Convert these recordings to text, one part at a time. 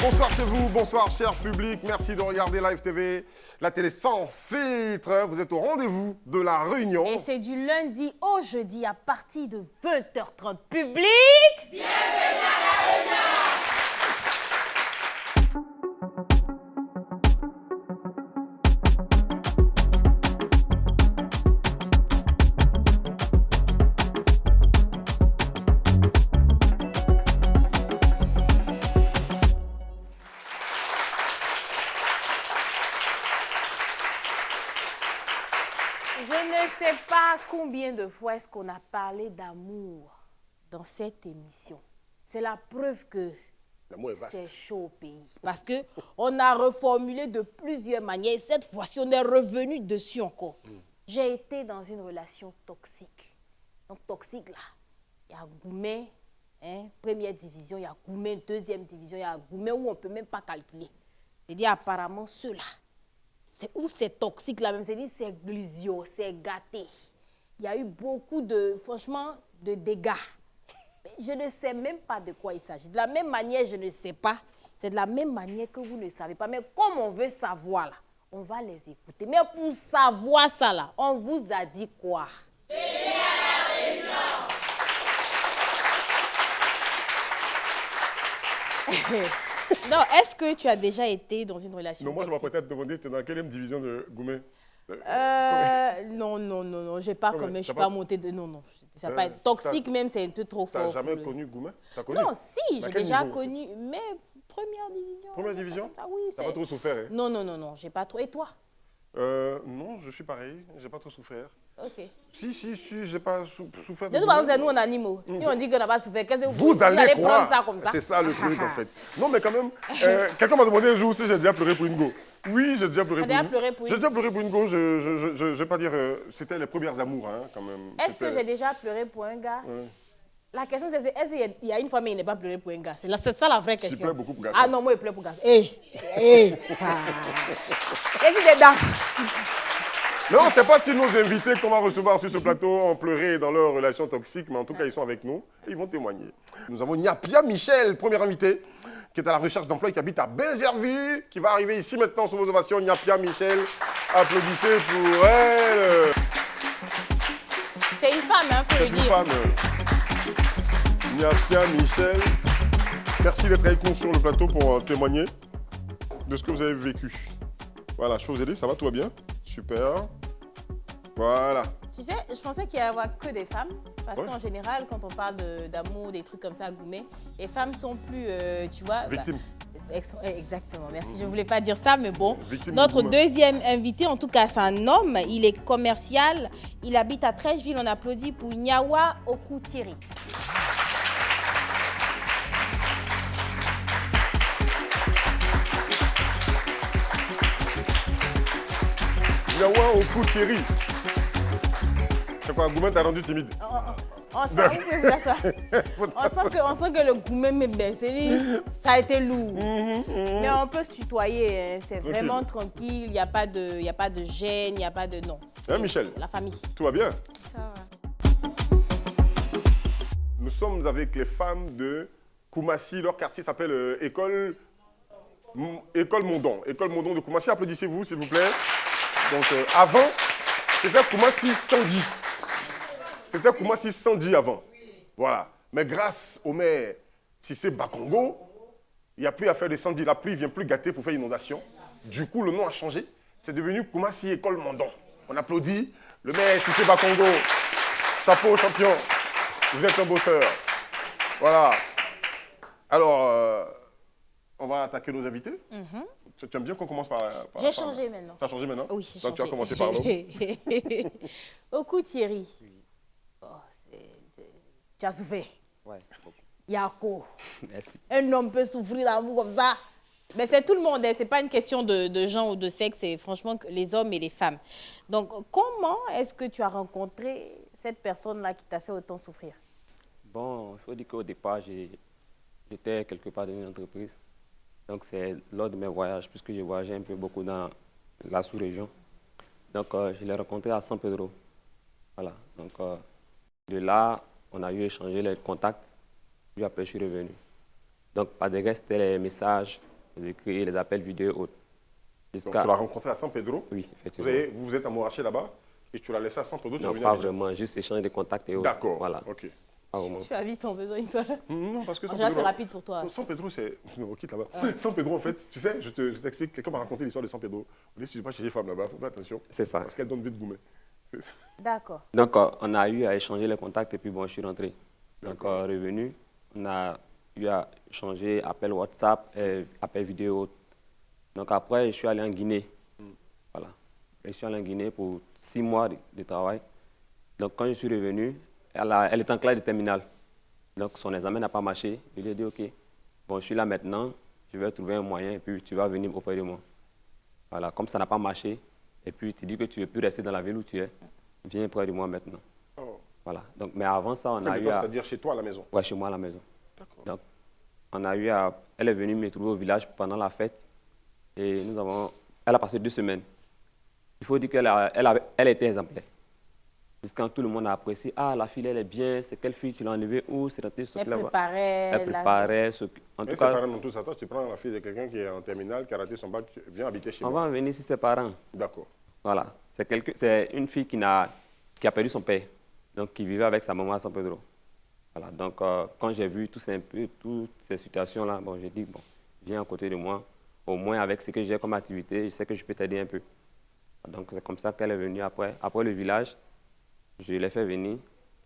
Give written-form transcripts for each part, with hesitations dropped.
Bonsoir chez vous, bonsoir cher public, merci de regarder Live TV, la télé sans filtre. Vous êtes au rendez-vous de la Réunion. Et c'est du lundi au jeudi à partir de 20h30. Public, bienvenue à la Réunion. Je ne sais pas combien de fois est-ce qu'on a parlé d'amour dans cette émission. C'est la preuve que c'est chaud au pays. Parce qu'on a reformulé de plusieurs manières. Et cette fois-ci, on est revenu dessus encore. J'ai été dans une relation toxique. Donc toxique là, il y a Goumé, première division, il y a Goumé, deuxième division, il y a Goumé où on ne peut même pas calculer. C'est-à-dire apparemment ceux-là. C'est toxique là même, c'est glisio, c'est gâté. Il y a eu beaucoup franchement, de dégâts. Je ne sais même pas de quoi il s'agit. De la même manière, je ne sais pas. C'est de la même manière que vous ne savez pas. Mais comme on veut savoir là, on va les écouter. Mais pour savoir ça là, on vous a dit quoi? Venez à la réunion. Non, est-ce que tu as déjà été dans une relation Non, moi toxique? je m'apprêtais à te demander, tu es dans quelle division de Goumé? Non, j'ai pas comme je suis pas montée de... Non, ça pas toxique même, c'est un peu trop fort. Tu n'as jamais connu Goumé? Non, si, j'ai déjà connu, mais première division. Première division? Ah oui, t'as pas trop souffert, hein? Non, j'ai pas trop. Et toi? Non, je suis pareil, j'ai pas trop souffert. Ok. Si, j'ai pas souffert. De toute façon, c'est nous, on a animaux. Si on dit qu'on n'a pas souffert, qu'est-ce que vous allez prendre ça comme ça? C'est ça le truc en fait. Non, mais quand même, quelqu'un m'a demandé un jour si j'ai déjà pleuré pour une go. Oui, j'ai déjà pleuré pour une go. J'ai déjà pleuré pour une go, je vais pas dire, c'était les premières amours, hein, quand même. Est-ce que j'ai déjà pleuré pour un gars? La question, c'est est-ce qu'il y a une fois, mais il n'est pas pleuré pour un gars? C'est ça la vraie question. Tu pleures beaucoup pour garçon. Ah non, moi, je pleure pour garçon. Qu'est-ce qu'il est dedans? Non, c'est pas si nos invités qu'on va recevoir sur ce plateau ont pleuré dans leur relation toxique, mais en tout cas, ils sont avec nous et ils vont témoigner. Nous avons Nyapia Michel, premier invité, qui est à la recherche d'emploi et qui habite à Bergerville, qui va arriver ici maintenant sous vos ovations. Nyapia Michel, applaudissez pour elle. C'est une femme, hein, faut le dire. C'est une femme. Nyapia Michel, merci d'être avec nous sur le plateau pour témoigner de ce que vous avez vécu. Voilà, je peux vous aider, ça va, tout va bien? Super. Voilà. Tu sais, je pensais qu'il y allait avoir que des femmes. Parce qu'en général, quand on parle d'amour, des trucs comme ça à Goumé, les femmes sont plus, tu vois... Victimes. Exactement, merci. Je ne voulais pas dire ça, mais bon. Victime Notre deuxième invité, en tout cas, c'est un homme. Il est commercial. Il habite à Trècheville. On applaudit pour Nyawa Okuthiri. Nyawa Okuthiri. C'est quoi, Goumé t'a rendu timide? On sent que le Goumé me baisse. Ça a été lourd. Mais on peut se tutoyer. Hein. C'est vraiment tranquille. Il n'y a pas de gêne, il n'y a pas de... Non. Hein, Michel? La famille. Tout va bien? Ça va. Nous sommes avec les femmes de Koumassi. Leur quartier s'appelle École Mondon. École Mondon de Koumassi. Applaudissez-vous, s'il vous plaît. Donc, avant, c'était Koumassi Sandi. C'était Koumassi Sandi avant. Voilà. Mais grâce au maire Cissé Bakongo, il n'y a plus à faire de Sandi. La pluie ne vient plus gâter pour faire inondation. Du coup, le nom a changé. C'est devenu Koumassi École Mondon. On applaudit le maire Cissé Bakongo. Chapeau, champion. Vous êtes un bosseur. Voilà. Alors, on va attaquer nos invités. Tu aimes bien qu'on commence par... J'ai changé maintenant. Tu as changé maintenant? Oui, j'ai changé. Donc tu changé. vas commencer par l'homme. Okuthiri. Oh, tu as souffert. Ouais, beaucoup. Yako. Merci. Un homme peut souffrir d'amour comme ça. Mais c'est tout le monde, hein. Ce n'est pas une question de genre ou de sexe, c'est franchement les hommes et les femmes. Donc, comment est-ce que tu as rencontré cette personne-là qui t'a fait autant souffrir? Bon, il faut dire qu'au départ, j'étais quelque part dans une entreprise. Donc, c'est lors de mes voyages, puisque j'ai voyagé un peu beaucoup dans la sous-région. Donc, je l'ai rencontré à San Pedro. Voilà. Donc, de là, on a eu échangé les contacts. Puis après, je suis revenu. Donc, par des restes, c'était les messages j'ai créé les appels vidéo autres. Donc, tu l'as rencontré à San Pedro? Oui, effectivement. Vous vous êtes amouraché là-bas et tu l'as laissé à San Pedro? Non, pas vraiment, juste échanger des contacts et autres. D'accord, voilà. ok. Tu as vite ton besoin, toi. Non, parce que en général, c'est rapide pour toi. San Pedro, c'est... Non, quitte là-bas. San Pedro, en fait, tu sais, je t'explique, quelqu'un m'a raconté l'histoire de San Pedro. On dit, si je ne vais pas chez les femmes là-bas, il faut faire attention. C'est ça. Parce qu'elles donnent vite gourmet. D'accord. Donc, on a eu à échanger les contacts et puis bon, je suis rentré. Donc, revenu, on a eu à échanger appel WhatsApp, appel vidéo. Donc, après, je suis allé en Guinée. Voilà. Je suis allé en Guinée pour 6 mois de travail. Donc, quand je suis revenu, elle est en classe de terminale. Donc, son examen n'a pas marché. Je lui ai dit, OK, bon, je suis là maintenant, je vais trouver un moyen et puis tu vas venir auprès de moi. Voilà, comme ça n'a pas marché, et puis tu dis que tu ne veux plus rester dans la ville où tu es, viens près de moi maintenant. Oh. Voilà. Donc, mais avant ça, on a eu à... C'est-à-dire chez toi à la maison? Oui, chez moi à la maison. D'accord. Donc, on a eu à... Elle est venue me trouver au village pendant la fête et elle a passé 2 semaines. Il faut dire qu'elle était exemplaire. Quand tout le monde a apprécié, ah, la fille, elle est bien, c'est quelle fille, tu l'as enlevée où? Elle préparait. Elle préparait. En tout cas, dans tout ça, toi, tu prends la fille de quelqu'un qui est en terminale, qui a raté son bac, viens habiter chez moi. On va venir ici ses parents. D'accord. Voilà. C'est une fille qui a perdu son père, donc qui vivait avec sa maman à San Pedro. Voilà. Donc, quand j'ai vu toutes ces situations-là, bon, j'ai dit, bon, viens à côté de moi, au moins avec ce que j'ai comme activité, je sais que je peux t'aider un peu. Donc, c'est comme ça qu'elle est venue après le village. Je l'ai fait venir,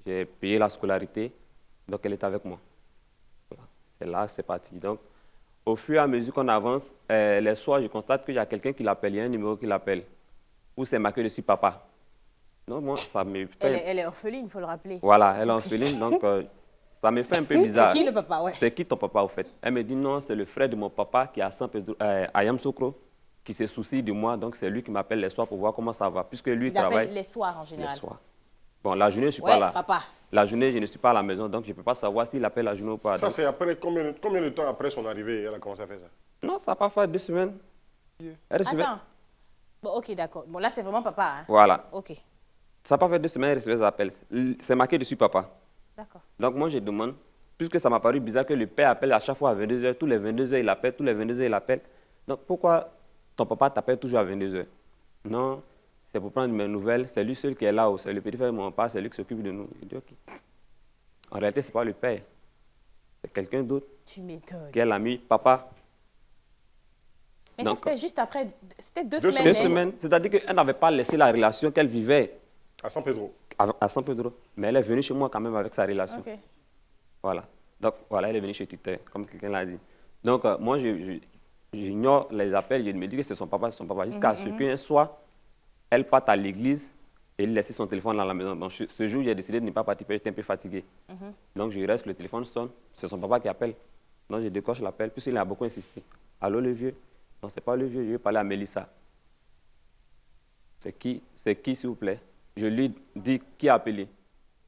j'ai payé la scolarité, donc elle est avec moi. Voilà. C'est là que c'est parti. Donc, au fur et à mesure qu'on avance, les soirs, je constate qu'il y a quelqu'un qui l'appelle, il y a un numéro qui l'appelle, où c'est marqué dessus papa. Donc, moi, ça me fait... Elle est orpheline, il faut le rappeler. Voilà, elle est orpheline, donc ça me fait un peu bizarre. C'est qui le papa, ouais? C'est qui ton papa, au fait? Elle me dit non, c'est le frère de mon papa qui est à Yamoussoukro, qui se soucie de moi, donc c'est lui qui m'appelle les soirs pour voir comment ça va, puisque lui, il travaille... les soirs, en général. Les soirs. Bon, la journée, je ne suis pas là. Papa. La journée, je ne suis pas à la maison, donc je ne peux pas savoir s'il appelle la journée ou pas. Ça, c'est après combien de temps après son arrivée, elle a commencé à faire ça? Non, ça n'a pas fait 2 semaines. Attends. Bon, ok, d'accord. Bon, là, c'est vraiment papa. Hein? Voilà. Ok. Ça n'a pas fait 2 semaines, elle recevait des appels. C'est marqué dessus papa. D'accord. Donc moi, je demande, puisque ça m'a paru bizarre que le père appelle à chaque fois à 22h, tous les 22h, il appelle, tous les 22h, il appelle. Donc pourquoi ton papa t'appelle toujours à 22h? Non, c'est pour prendre mes nouvelles, c'est lui seul qui est là, ou c'est le petit frère de mon père, c'est lui qui s'occupe de nous. Je dis, ok. En réalité, ce n'est pas le père, c'est quelqu'un d'autre. Tu m'étonnes. Qui est l'ami, papa. Mais ça, c'était juste après, c'était 2 2 semaines. semaines, c'est-à-dire qu'elle n'avait pas laissé la relation qu'elle vivait. À San Pedro? À San Pedro. Mais elle est venue chez moi quand même avec sa relation. Ok. Voilà. Donc, voilà, elle est venue chez Tuteur, comme quelqu'un l'a dit. Donc, moi, j'ignore les appels, je me dis que c'est son papa, jusqu'à ce qu'un soir, elle parte à l'église et laisse son téléphone dans la maison. Donc, ce jour, j'ai décidé de ne pas partir parce que j'étais un peu fatigué. Donc, je reste, le téléphone sonne, c'est son papa qui appelle. Donc, je décoche l'appel, puisqu'il a beaucoup insisté. Allô, le vieux? Non, ce n'est pas le vieux, je vais parler à Mélissa. C'est qui, s'il vous plaît? Je lui dis qui a appelé.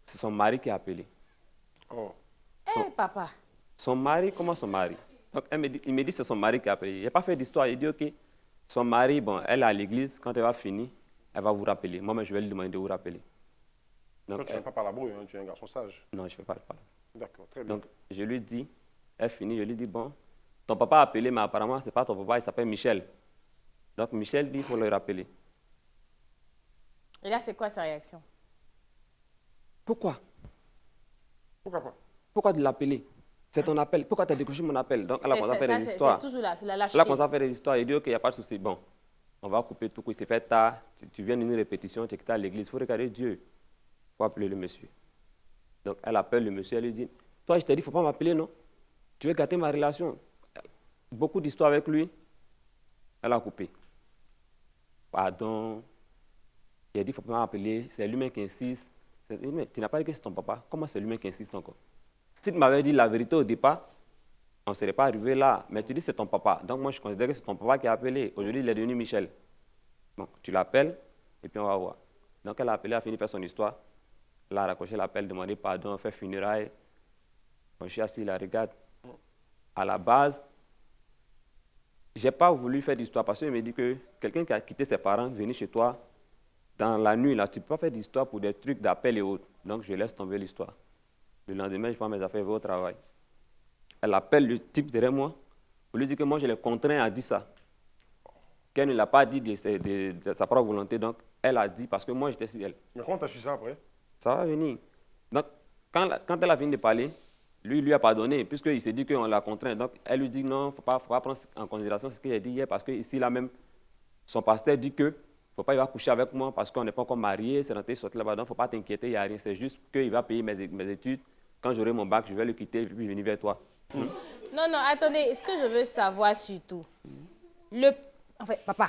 C'est son mari qui a appelé. Oh. Papa. Son mari, comment son mari? Donc, il me dit que c'est son mari qui a appelé. Il n'a pas fait d'histoire. Il dit, OK, son mari, bon, elle est à l'église, quand elle va finir, elle va vous rappeler. Moi, je vais lui demander de vous rappeler. Donc, tu ne fais pas par la brouille, hein, tu es un garçon sage. Non, je ne fais pas le parler. D'accord, très bien. Donc, je lui dis, elle finit, je lui dis, bon, ton papa a appelé, mais apparemment, ce n'est pas ton papa, il s'appelle Michel. Donc, Michel dit, il faut le rappeler. Et là, c'est quoi sa réaction? Pourquoi? Pourquoi pas? Pourquoi de l'appeler? C'est ton appel. Pourquoi tu as décroché mon appel? Donc, elle a commencé à faire des histoires. C'est toujours là, c'est la lâcheté. Elle a commencé à faire des histoires. Il dit, OK, il n'y a pas de souci. Bon, on va couper tout. Il s'est fait tard. Tu viens d'une répétition, tu es quitté à l'église. Il faut regarder Dieu. Il faut appeler le monsieur. Donc, elle appelle le monsieur. Elle lui dit, toi, je t'ai dit, il ne faut pas m'appeler, non? Tu veux gâter ma relation. Beaucoup d'histoires avec lui. Elle a coupé. Pardon. Il a dit, il ne faut pas m'appeler. C'est lui-même qui insiste. Mais tu n'as pas dit que c'est ton papa. Comment c'est lui-même qui insiste encore? Si tu m'avais dit la vérité au départ, on ne serait pas arrivé là. Mais tu dis que c'est ton papa. Donc moi, je considère que c'est ton papa qui a appelé. Aujourd'hui, il est devenu Michel. Donc tu l'appelles et puis on va voir. Donc elle a appelé, elle a fini de faire son histoire. Elle a raccroché l'appel, demandé pardon, fait funérailles. Quand je suis assis, il la regarde. À la base, je n'ai pas voulu faire d'histoire parce qu'il me dit que quelqu'un qui a quitté ses parents, venir chez toi, dans la nuit, là, tu ne peux pas faire d'histoire pour des trucs d'appel et autres. Donc, je laisse tomber l'histoire. Le lendemain, je prends mes affaires et vais au travail. Elle appelle le type derrière moi. Pour lui dire que moi, je l'ai contraint à dire ça. Qu'elle ne l'a pas dit de sa propre volonté, donc elle a dit parce que moi, j'étais sur elle. Mais comment tu as su ça après? Ça va venir. Donc, quand elle a fini de parler, lui a pardonné, puisqu'il s'est dit qu'on l'a contraint. Donc, elle lui dit non, faut pas prendre en considération ce qu'il a dit hier, parce que ici, là même, son pasteur dit que ne faut pas y va coucher avec moi parce qu'on n'est pas encore mariés, c'est rentré, sorti là-bas, donc il ne faut pas t'inquiéter, il n'y a rien. C'est juste qu'il va payer mes études. Quand j'aurai mon bac, je vais le quitter et puis venir vers toi. Non, non, attendez, ce que je veux savoir surtout, papa.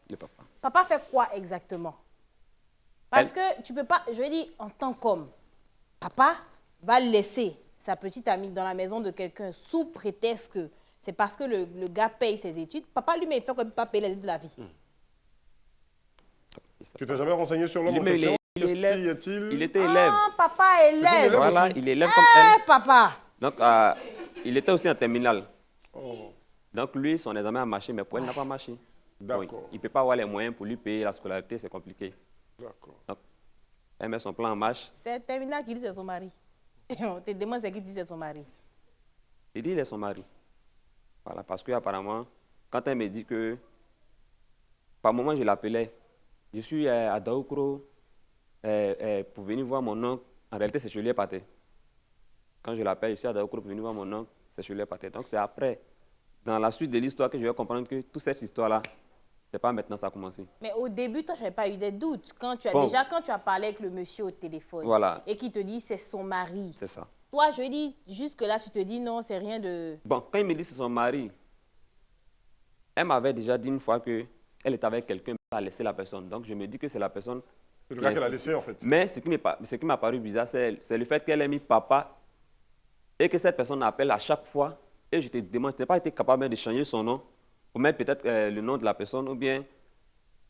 Le papa. Papa fait quoi exactement? Parce que tu peux pas, je veux dire, en tant qu'homme, papa va laisser sa petite amie dans la maison de quelqu'un sous prétexte que c'est parce que le gars paye ses études. Papa lui-même, il fait comme pas payer les études de la vie. Tu t'es jamais renseigné sur l'homme en question? Il était élève. Ah, papa élève. Voilà, il est élève comme elle. Papa. Donc, il était aussi en terminale. Oh. Donc, lui, son examen a marché, mais pour elle, n'a pas marché. D'accord. Bon, il ne peut pas avoir les moyens pour lui payer la scolarité, c'est compliqué. D'accord. Donc, elle met son plan en marche. C'est terminal qui dit c'est son mari. On te demande c'est qui dit c'est son mari. Il dit il est son mari. Voilà, parce qu'apparemment, quand elle me dit que, par moment, je l'appelais, je suis à Daoukro pour venir voir mon oncle. En réalité, c'est chez lui Pathé. Quand je l'appelle, je suis à Daoukro pour venir voir mon oncle, c'est chez lui Pathé. Donc, c'est après, dans la suite de l'histoire, que je vais comprendre que toute cette histoire-là, c'est pas maintenant ça a commencé. Mais au début, toi, je n'avais pas eu des doutes. Quand tu as quand tu as parlé avec le monsieur au téléphone et qu'il te dit c'est son mari. C'est ça. Toi, je dis, jusque-là, tu te dis non, c'est rien de... Bon, quand il me dit c'est son mari, elle m'avait déjà dit une fois qu'elle était avec quelqu'un, elle a laissé la personne. Donc, je me dis que c'est la personne... C'est le gars qu'elle a laissé, en fait. Mais ce qui m'a paru bizarre, c'est le fait qu'elle ait mis papa et que cette personne appelle à chaque fois. Et je te demande, tu n'as pas été capable de changer son nom ou mettre peut-être le nom de la personne ou bien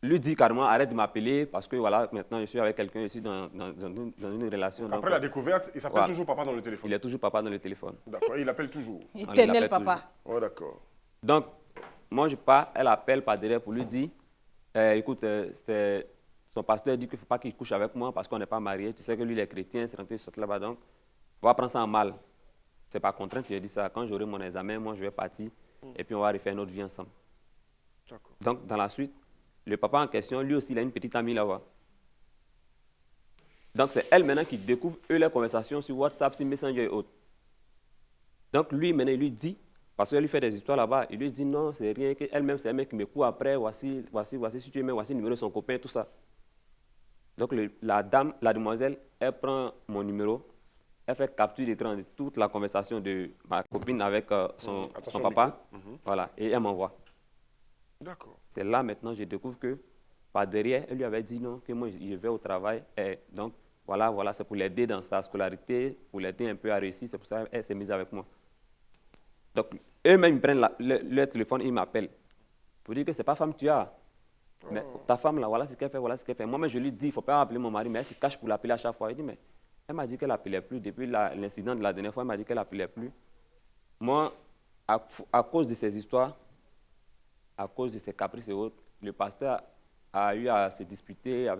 lui dire carrément arrête de m'appeler parce que voilà, maintenant je suis avec quelqu'un, je suis dans une relation. Donc, après la découverte, il s'appelle toujours papa dans le téléphone. Il est toujours papa dans le téléphone. D'accord, il appelle toujours. Éternel papa. Oh, d'accord. Donc, moi je pars, elle appelle par derrière pour lui dire écoute, son pasteur dit qu'il ne faut pas qu'il couche avec moi parce qu'on n'est pas mariés. Tu sais que lui, il est chrétien, c'est rentré sur là-bas. Donc, on va prendre ça en mal. C'est pas contrainte, tu as dit ça. Quand j'aurai mon examen, moi, je vais partir et puis on va refaire notre vie ensemble. Donc, dans la suite, le papa en question, lui aussi, il a une petite amie là-bas. Donc, c'est elle maintenant qui découvre eux les conversations sur WhatsApp, sur Messenger et autres. Donc, lui, maintenant, il lui dit, parce qu'elle lui fait des histoires là-bas, il lui dit non, c'est rien, qu'elle-même, c'est un mec qui me court après, voici, si tu aimes, voici le numéro de son copain, tout ça. Donc, la demoiselle, elle prend mon numéro, elle fait capture d'écran de toute la conversation de ma copine avec son papa, voilà, et elle m'envoie. D'accord. C'est là maintenant je découvre que par derrière, elle lui avait dit non, que moi je vais au travail. Et donc voilà, c'est pour l'aider dans sa scolarité, pour l'aider un peu à réussir. C'est pour ça qu'elle s'est mise avec moi. Donc eux-mêmes ils prennent leur téléphone et ils m'appellent pour dire que c'est pas femme tu as. Mais ta femme là, voilà ce qu'elle fait, voilà ce qu'elle fait. Moi-même je lui dis, il ne faut pas appeler mon mari, mais elle se cache pour l'appeler à chaque fois. Il dit mais elle m'a dit qu'elle n'appelait plus. Depuis l'incident de la dernière fois, elle m'a dit qu'elle n'appelait plus. Moi, à cause de ces histoires, à cause de ses caprices et autres, le pasteur a eu à se disputer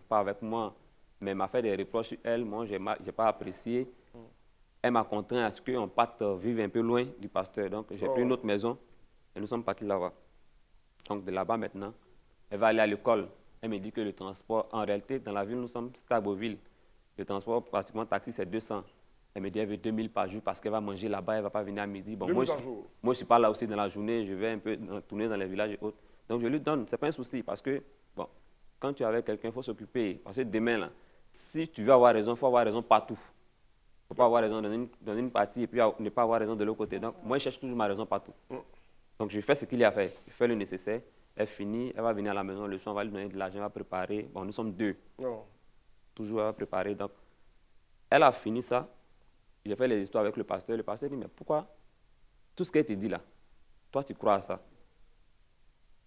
pas avec moi, mais m'a fait des reproches sur elle. Moi, je n'ai pas apprécié. Elle m'a contraint à ce qu'on parte vivre un peu loin du pasteur. Donc, j'ai pris une autre maison et nous sommes partis là-bas. Donc, de là-bas maintenant, elle va aller à l'école. Elle me dit que le transport, en réalité, dans la ville, nous sommes Starboville. Le transport, pratiquement taxi, c'est 200. Elle me dit qu'elle veut 2000 par jour parce qu'elle va manger là-bas, elle ne va pas venir à midi. Bon, moi, je ne suis pas là aussi dans la journée, je vais un peu tourner dans les villages et autres. Donc, je lui donne, ce n'est pas un souci parce que, bon, quand tu es avec quelqu'un, il faut s'occuper. Parce que demain, là, si tu veux avoir raison, il faut avoir raison partout. Il ne faut pas avoir raison dans une partie et puis ne pas avoir raison de l'autre côté. Donc, moi, je cherche toujours ma raison partout. Donc, je fais ce qu'il y a à faire. Je fais le nécessaire. Elle finit, elle va venir à la maison le soir, on va lui donner de l'argent, elle va préparer. Bon, nous sommes deux. Toujours, elle va préparer. Donc, elle a fini ça. J'ai fait les histoires avec le pasteur. Le pasteur dit, mais pourquoi tout ce qu'elle te dit là, toi, tu crois à ça?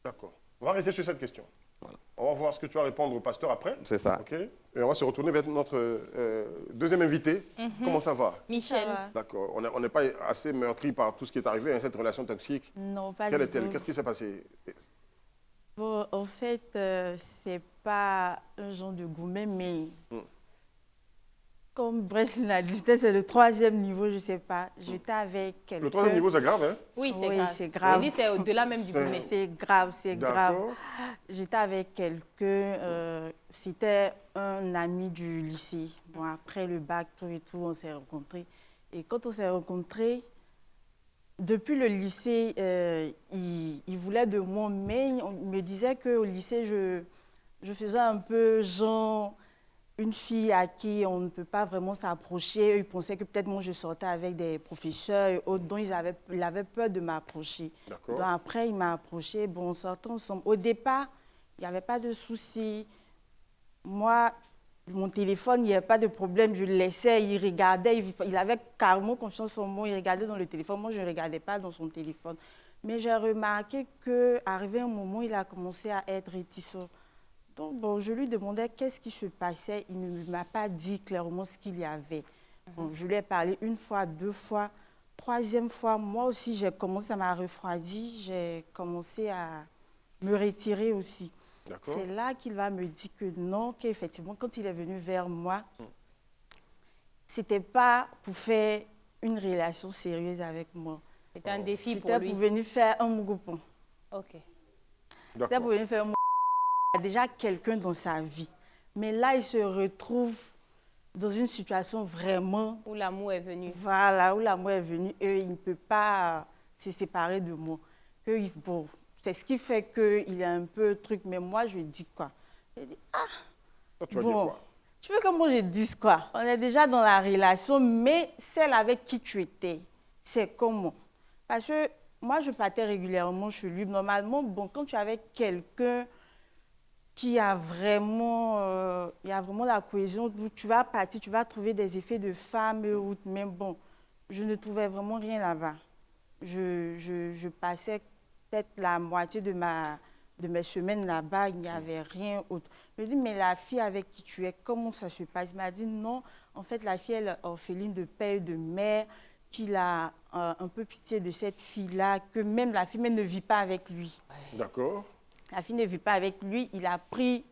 D'accord. On va rester sur cette question. Voilà. On va voir ce que tu vas répondre au pasteur après. C'est ça. Okay. Et on va se retourner vers notre deuxième invité. Comment ça va? Michel. D'accord. On n'est pas assez meurtri par tout ce qui est arrivé, hein, cette relation toxique. Non, pas Quelle du tout. est-elle? Qu'est-ce qui s'est passé? Bon, en fait, c'est pas un genre de gourmet, mais Comme Brest l'a dit, peut-être c'est le 3e niveau, je ne sais pas. J'étais avec quelqu'un. Le 3e niveau, c'est grave, hein? Oui, c'est Oui, grave. c'est grave. C'est au-delà même du premier. C'est grave, c'est grave. D'accord. J'étais avec quelqu'un, c'était un ami du lycée. Bon, après le bac, tout et tout, on s'est rencontrés. Et quand on s'est rencontrés, depuis le lycée, il voulait de moi, mais on me disait qu'au lycée, je faisais un peu genre une fille à qui on ne peut pas vraiment s'approcher. Ils pensaient que peut-être moi, je sortais avec des professeurs et autres, dont il avait peur de m'approcher. D'accord. Donc après, il m'a approché, bon, on sortait ensemble. Au départ, il n'y avait pas de souci. Moi, mon téléphone, il n'y avait pas de problème. Je le laissais, il regardait, il avait carrément confiance en moi. Il regardait dans le téléphone. Moi, je ne regardais pas dans son téléphone. Mais j'ai remarqué qu'arrivé un moment, il a commencé à être réticent. Donc, bon, je lui demandais qu'est-ce qui se passait. Il ne m'a pas dit clairement ce qu'il y avait. Bon, je lui ai parlé 1 fois, 2 fois. 3e fois, moi aussi, j'ai commencé, ça m'a refroidi. J'ai commencé à me retirer aussi. C'est là qu'il va me dire que non, qu'effectivement, quand il est venu vers moi, ce n'était pas pour faire une relation sérieuse avec moi. C'était un défi pour lui. C'était pour venir faire un mougopon. Ok. C'était pour venir faire un mougopon. Il y a déjà quelqu'un dans sa vie. Mais là, il se retrouve dans une situation vraiment... Où l'amour est venu. Voilà, où l'amour est venu et il ne peut pas se séparer de moi. Bon, c'est ce qui fait qu'il est un peu truc. Mais moi, je lui dis quoi? Je dis, tu vas dire quoi? Tu veux que moi je dise quoi? On est déjà dans la relation, mais celle avec qui tu étais, c'est comment? Parce que moi, je partais régulièrement chez lui. Normalement, bon, quand tu es avec quelqu'un qui a vraiment, il y a vraiment la cohésion, tu vas partir, tu vas trouver des effets de femme, mais bon, je ne trouvais vraiment rien là-bas. Je passais peut-être la moitié de mes semaines là-bas, il n'y avait rien autre. Je lui ai dit, mais la fille avec qui tu es, comment ça se passe? Il m'a dit, non, en fait, la fille, elle est orpheline de père et de mère, qu'il a un peu pitié de cette fille-là, que même la fille même ne vit pas avec lui. D'accord. La fille ne vit pas avec lui, il a pris...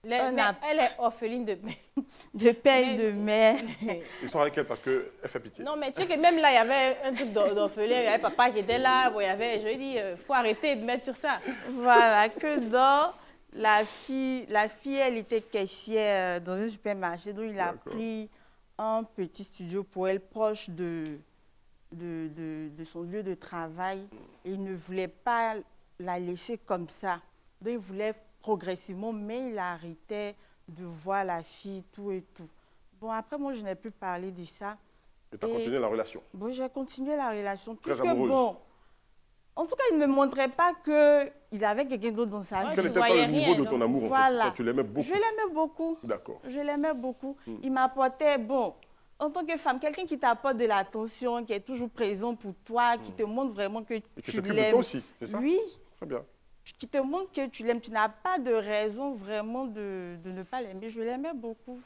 Elle est orpheline de père et de mère. Ils sont avec elle parce qu'elle fait pitié. Non, mais tu sais que même là, il y avait un truc d'orphelin, il y avait papa qui était là, bon, je lui ai dit, il faut arrêter de mettre sur ça. Voilà, que dans la fille, elle était caissière dans un supermarché, donc il a pris un petit studio pour elle proche de son lieu de travail. Et il ne voulait pas la laisser comme ça. Donc il voulait progressivement, mais il arrêtait de voir la fille, tout et tout. Bon, après, moi, je n'ai plus parlé de ça. Et tu as continué la relation? Bon, j'ai continué la relation. Très amoureuse. Bon, en tout cas, il ne me montrait pas qu'il avait quelqu'un d'autre dans sa vie. Quel était le niveau de ton amour, voilà. en fait? Tu l'aimais beaucoup? Je l'aimais beaucoup. D'accord. Je l'aimais beaucoup. Il m'apportait, bon, en tant que femme, quelqu'un qui t'apporte de l'attention, qui est toujours présent pour toi, qui te montre vraiment que tu l'aimes. Et qui s'occupe de toi aussi, c'est ça? Oui. Très bien. Qui te montre que tu l'aimes. Tu n'as pas de raison vraiment de ne pas l'aimer. Je l'aimais beaucoup.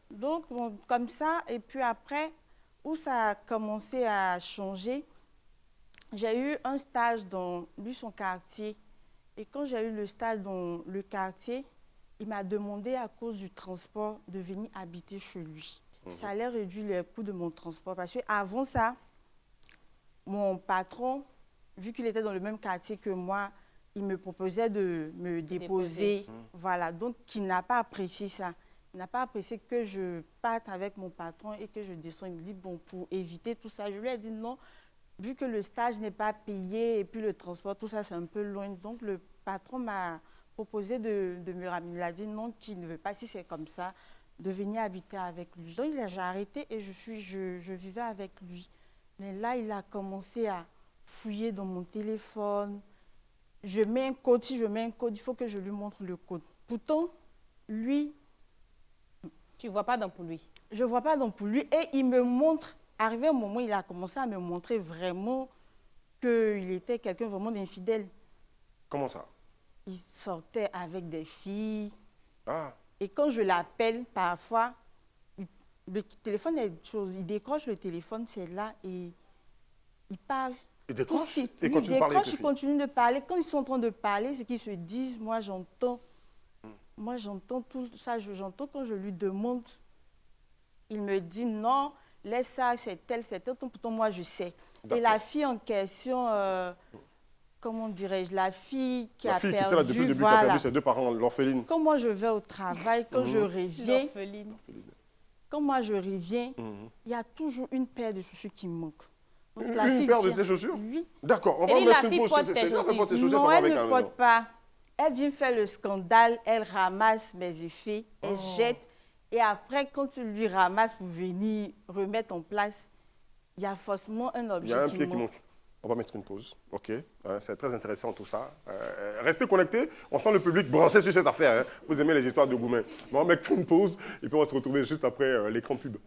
Donc, bon, comme ça, et puis après, où ça a commencé à changer, j'ai eu un stage dans lui, son quartier. Et quand j'ai eu le stage dans le quartier, il m'a demandé à cause du transport de venir habiter chez lui. Ça allait réduire les coûts de mon transport. Parce qu'avant ça, mon patron, vu qu'il était dans le même quartier que moi, il me proposait de me déposer. Voilà, donc il n'a pas apprécié ça. Il n'a pas apprécié que je parte avec mon patron et que je descende. Il me dit, bon, pour éviter tout ça, je lui ai dit non, vu que le stage n'est pas payé et puis le transport, tout ça, c'est un peu loin. Donc le patron m'a proposé de me ramener. Il a dit non, qu'il ne veut pas, si c'est comme ça, de venir habiter avec lui. Donc j'ai arrêté et je vivais avec lui. Mais là, il a commencé à fouiller dans mon téléphone. Je mets un code, si je mets un code, il faut que je lui montre le code. Pourtant, lui... Tu ne vois pas dans pour lui? Je ne vois pas dans pour lui. Et il me montre, arrivé un moment, il a commencé à me montrer vraiment qu'il était quelqu'un vraiment d'infidèle. Comment ça? Il sortait avec des filles. Ah. Et quand je l'appelle, parfois, le téléphone est une chose. Il décroche le téléphone, c'est là, et il parle. Il décroche? Il continue de parler. Quand ils sont en train de parler, ce qu'ils se disent, moi j'entends. Moi j'entends tout ça. J'entends quand je lui demande. il me dit non, laisse ça, c'est tel, pourtant moi je sais. Et la fille en question, comment dirais-je, la fille qui a perdu, qui était là depuis le début, qui a perdu ses deux parents, l'orpheline. Quand moi je vais au travail, quand je reviens, quand moi je reviens, il y a toujours une paire de chaussures qui me manque. Donc, une paire de tes chaussures? Oui. D'accord, on va mettre une pause. Non, elle ne porte pas. Elle vient faire le scandale, elle ramasse mes effets, elle jette. Et après, quand tu lui ramasses pour venir remettre en place, il y a forcément un objet qui manque. Il y a un pied qui manque. On va mettre une pause, ok. C'est très intéressant tout ça. Restez connectés, on sent le public branché sur cette affaire. Hein. Vous aimez les histoires de Goumen. On va mettre une pause et puis on va se retrouver juste après l'écran pub.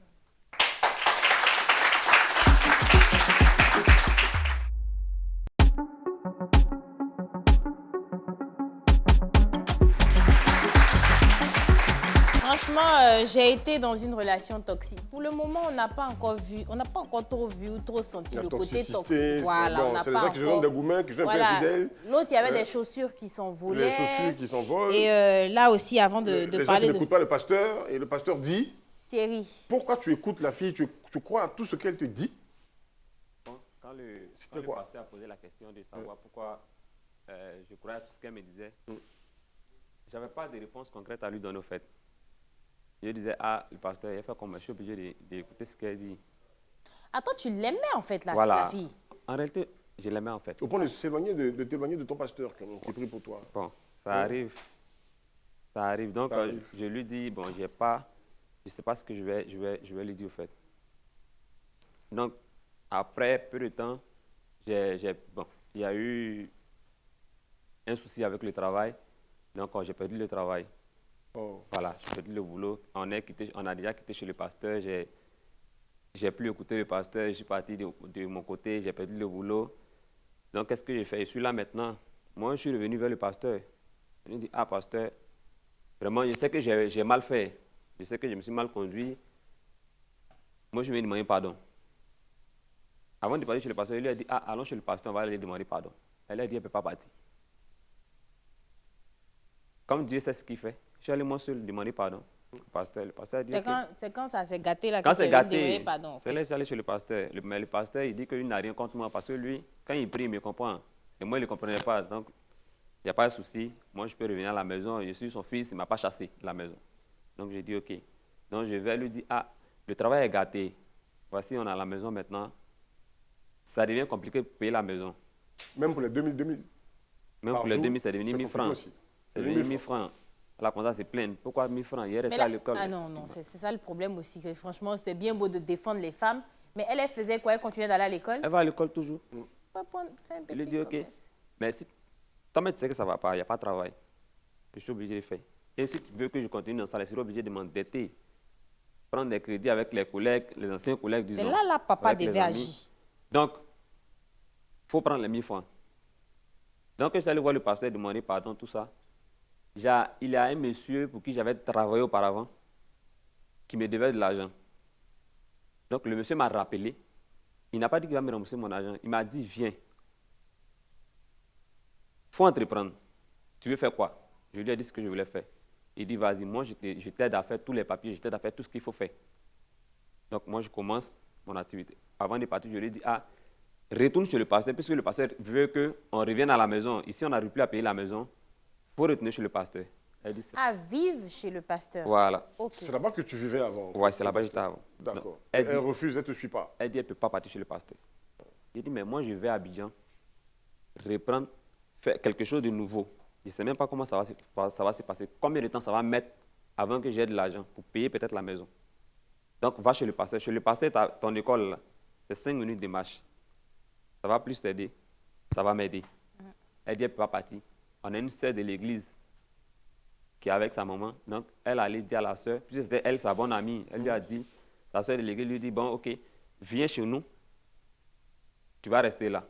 Franchement, j'ai été dans une relation toxique. Pour le moment, on n'a pas encore vu, on n'a pas encore trop vu ou trop senti le côté toxique. Voilà, bon, c'est les gens qui jouent des gourmets, qui jouent un peu infidèles. L'autre, il y avait des chaussures qui s'envolaient. Les chaussures qui s'envolent. Et là aussi, avant de parler de... Les gens qui n'écoutent pas le pasteur, et le pasteur dit... Thierry. Pourquoi tu écoutes la fille, tu crois à tout ce qu'elle te dit? Quand le pasteur a posé la question de savoir pourquoi je croyais à tout ce qu'elle me disait, je n'avais pas de réponse concrète à lui donner au fait. Je disais, le pasteur, il a fait comme je suis obligé d'écouter ce qu'elle dit. Ah, toi, tu l'aimais en fait, la fille? En réalité, je l'aimais en fait. Au point de s'éloigner, de t'éloigner de ton pasteur qui prie pour toi. Bon, ça arrive. Ça arrive. Donc, je lui dis, bon, je ne sais pas ce que je vais lui dire au fait. Donc, après peu de temps, il y a eu un souci avec le travail. Donc, j'ai perdu le travail. Voilà, j'ai perdu le boulot. On a déjà quitté chez le pasteur. J'ai plus écouté le pasteur. Je suis parti de mon côté. J'ai perdu le boulot. Donc, qu'est-ce que j'ai fait? Je suis là maintenant. Moi, je suis revenu vers le pasteur. Je lui ai dit, pasteur, vraiment, je sais que j'ai mal fait. Je sais que je me suis mal conduit. Moi, je vais lui demander pardon. Avant de partir chez le pasteur, il lui a dit, allons chez le pasteur, on va lui demander pardon. Elle a dit, elle ne peut pas partir. Comme Dieu sait ce qu'il fait, je suis allé moi seul demander pardon. Le pasteur a dit, c'est quand ça s'est gâté là quand que c'est gâté, pardon. C'est là que je suis allé chez le pasteur. Mais le pasteur, il dit qu'il n'a rien contre moi parce que lui, quand il prie, il me comprend. C'est moi, il ne comprenait pas. Donc, il n'y a pas de souci. Moi, je peux revenir à la maison. Je suis son fils, il ne m'a pas chassé de la maison. Donc, j'ai dit, OK. Donc, je vais lui dire, le travail est gâté. Voici, on est à la maison maintenant. Ça devient compliqué de payer la maison. Même pour les 2000 Même pour les 2000, c'est devenu 1000 francs. C'est devenu 1000 francs. La compta c'est plein. Pourquoi 1000 francs? Hier, elle à l'école. Ah non, c'est ça le problème aussi. Franchement, c'est bien beau de défendre les femmes. Mais elle faisait quoi? Elle continuait d'aller à l'école? Elle va à l'école toujours. Je lui dis, OK. Mais si toi, tu sais que ça ne va pas, il n'y a pas de travail. Je suis obligé de faire. Et si tu veux que je continue dans ça, je serai obligé de m'endetter. Prendre des crédits avec les collègues, les anciens collègues, disons. C'est là, papa devait agir. Donc, il faut prendre les 1000 francs. Donc, je suis allé voir le pasteur, demander pardon, tout ça. Il y a un monsieur pour qui j'avais travaillé auparavant qui me devait de l'argent. Donc, le monsieur m'a rappelé. Il n'a pas dit qu'il va me rembourser mon argent. Il m'a dit, viens. Il faut entreprendre. Tu veux faire quoi? Je lui ai dit ce que je voulais faire. Il dit, vas-y, moi, je t'aide à faire tous les papiers, je t'aide à faire tout ce qu'il faut faire. Donc, moi, je commence mon activité. Avant de partir, je lui ai dit, retourne chez le pasteur, puisque le pasteur veut qu'on revienne à la maison. Ici, on n'arrive plus à payer la maison. Il faut retourner chez le pasteur. Elle dit ça. Vivre chez le pasteur. Voilà. Okay. C'est là-bas que tu vivais avant. Oui, c'est là-bas que j'étais avant. D'accord. Elle refuse, elle ne te suit pas. Elle dit, elle ne peut pas partir chez le pasteur. Il dit, mais moi, je vais à Abidjan, reprendre, faire quelque chose de nouveau. Je ne sais même pas comment ça va se passer. Combien de temps ça va mettre avant que j'ai de l'argent pour payer peut-être la maison. Donc, va chez le pasteur. Chez le pasteur, ton école, c'est 5 minutes de marche. Ça va plus t'aider. Ça va m'aider. Elle dit, elle ne peut pas partir. On a une sœur de l'église qui est avec sa maman. Donc, elle allait dire à la sœur, puisque c'était elle, sa bonne amie, elle lui a dit, sa sœur de l'église lui dit, bon, OK, viens chez nous, tu vas rester là.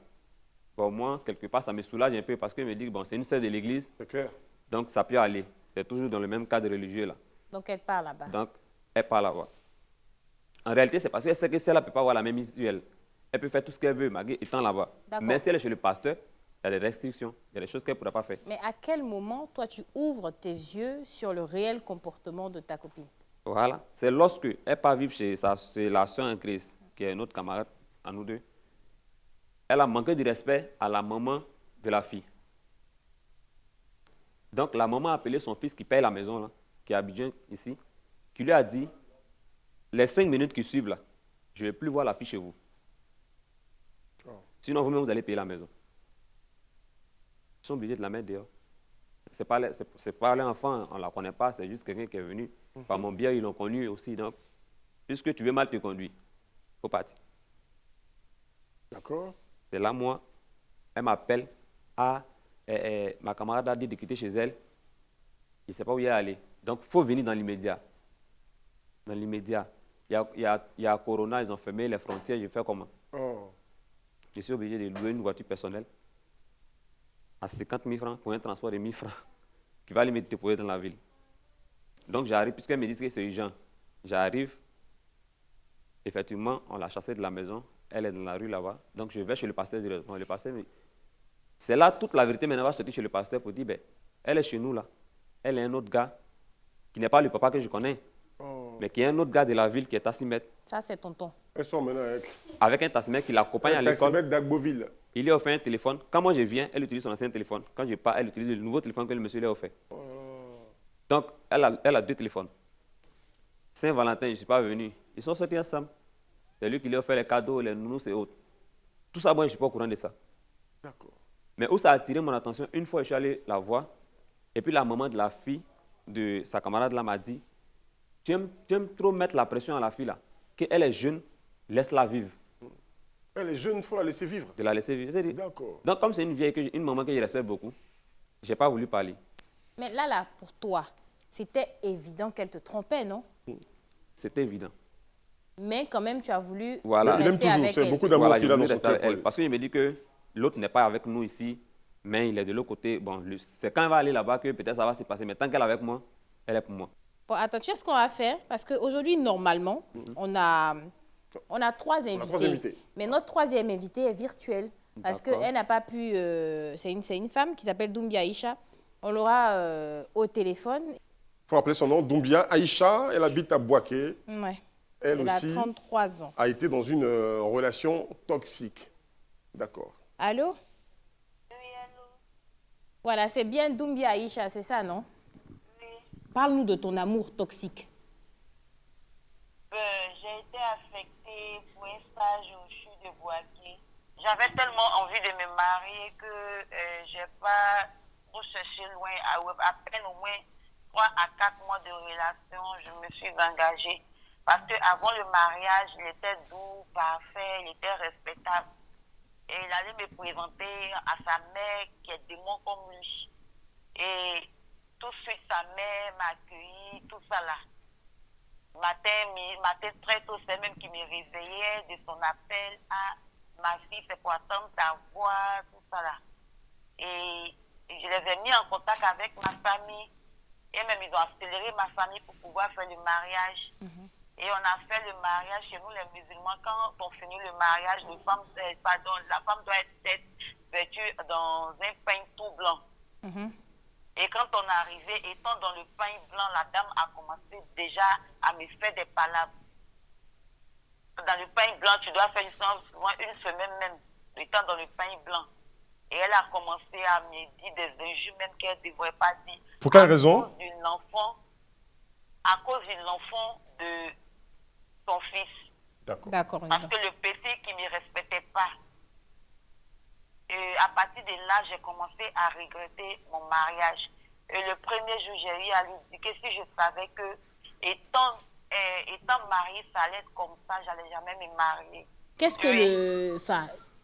Bon, moi, quelque part, ça me soulage un peu parce que je me dis, bon, c'est une sœur de l'église. C'est clair. Donc, ça peut aller. C'est toujours dans le même cadre religieux là. Donc, elle part là-bas. Donc, elle part là-bas. En réalité, c'est parce qu'elle sait que celle-là ne peut pas avoir la même issue. Elle peut faire tout ce qu'elle veut, malgré étant là-bas. Mais si elle est chez le pasteur, il y a des restrictions, il y a des choses qu'elle ne pourra pas faire. Mais à quel moment, toi, tu ouvres tes yeux sur le réel comportement de ta copine? Voilà. C'est lorsque elle part vivre chez la soeur en crise, qui est notre camarade, à nous deux. Elle a manqué de respect à la maman de la fille. Donc, la maman a appelé son fils qui paye la maison, là, qui est à Abidjan, ici, qui lui a dit, les 5 minutes qui suivent, là, je ne vais plus voir la fille chez vous. Sinon, vous-même, vous allez payer la maison. Ils sont obligés de la mettre dehors. Ce n'est pas l'enfant, on ne la connaît pas, c'est juste quelqu'un qui est venu. Par mon biais, ils l'ont connu aussi. Donc, puisque tu veux mal te conduire, il faut partir. D'accord. C'est là, moi, elle m'appelle. Ma camarade a dit de quitter chez elle. Il ne sait pas où il est allé. Donc, il faut venir dans l'immédiat. Dans l'immédiat. Il y a Corona, ils ont fermé les frontières. Je fais comment? Je suis obligé de louer une voiture personnelle à 50 000 francs pour un transport de 1 000 francs qui va aller me déposer dans la ville. Donc, j'arrive, puisqu'elle me dit que c'est urgent. J'arrive. Effectivement, on l'a chassée de la maison. Elle est dans la rue là-bas. Donc, je vais chez le pasteur directement. Le pasteur, c'est là toute la vérité maintenant va sortir chez le pasteur pour dire, ben, elle est chez nous là. Elle est un autre gars qui n'est pas le papa que je connais, mais qui est un autre gars de la ville qui est tassimètre. Ça, c'est tonton. Elles sont maintenant avec un tassimètre qui l'accompagne à l'école. Tassimètre d'Agboville. Il lui a offert un téléphone. Quand moi je viens, elle utilise son ancien téléphone. Quand je pars, elle utilise le nouveau téléphone que le monsieur lui a offert. Donc, elle a 2 téléphones. Saint-Valentin, je ne suis pas venu. Ils sont sortis ensemble. C'est lui qui lui a offert les cadeaux, les nounous et autres. Tout ça, moi, je ne suis pas au courant de ça. D'accord. Mais où ça a attiré mon attention, une fois, je suis allé la voir. Et puis, la maman de la fille, de sa camarade là, m'a dit, tu aimes trop mettre la pression à la fille là. Qu'elle est jeune, laisse-la vivre. Elle est jeune, il faut la laisser vivre. De la laisser vivre. D'accord. Donc, comme c'est une maman que je respecte beaucoup, je n'ai pas voulu parler. Mais là, pour toi, c'était évident qu'elle te trompait, non? C'était évident. Mais quand même, tu as voulu voilà. Il aime toujours, c'est beaucoup d'amour qu'il a dans son cœur. Parce qu'il me dit que l'autre n'est pas avec nous ici, mais il est de l'autre côté. Bon, c'est quand elle va aller là-bas que peut-être ça va se passer. Mais tant qu'elle est avec moi, elle est pour moi. Bon, attends, tu sais ce qu'on va faire? Parce qu'aujourd'hui, normalement, on a 3 invités. Mais notre 3e invité est virtuel. Parce qu'elle n'a pas pu... c'est une femme qui s'appelle Doumbia Aïcha. On l'aura au téléphone. Il faut rappeler son nom, Doumbia Aïcha. Elle habite à Bouaké. Ouais. Elle a aussi 33 ans. A été dans une relation toxique. D'accord. Allô? Oui, allô. Voilà, c'est bien Doumbia Aïcha, c'est ça, non? Oui. Parle-nous de ton amour toxique. J'ai été affectée pour un stage au CHU de Bouaké. J'avais tellement envie de me marier que je n'ai pas recherché loin. À peine au moins 3 à 4 mois de relation, je me suis engagée. Parce qu'avant le mariage, il était doux, parfait, il était respectable. Et il allait me présenter à sa mère qui est démon comme lui. Et tout de suite, sa mère m'a accueilli, tout ça là. Matin très tôt, c'est même qui me réveillait de son appel à ma fille, c'est pour attendre ta voix, tout ça là. Et je les ai mis en contact avec ma famille. Et même, ils ont accéléré ma famille pour pouvoir faire le mariage. Et on a fait le mariage chez nous, les musulmans. Quand on finit le mariage, la femme doit être vêtue dans un pain tout blanc. Et quand on est arrivé, étant dans le pain blanc, la dame a commencé déjà à me faire des palabres. Dans le pain blanc, tu dois faire une semaine même, étant dans le pain blanc. Et elle a commencé à me dire des injures même qu'elle ne devrait pas dire. Pour quelle raison? À cause de l'enfant de son fils. D'accord. Parce que le petit qui ne me respectait pas. Et à partir de là, j'ai commencé à regretter mon mariage. Et le premier jour, j'ai eu à lui dire que si je savais que, étant mariée, ça allait être comme ça, je n'allais jamais me marier. Qu'est-ce que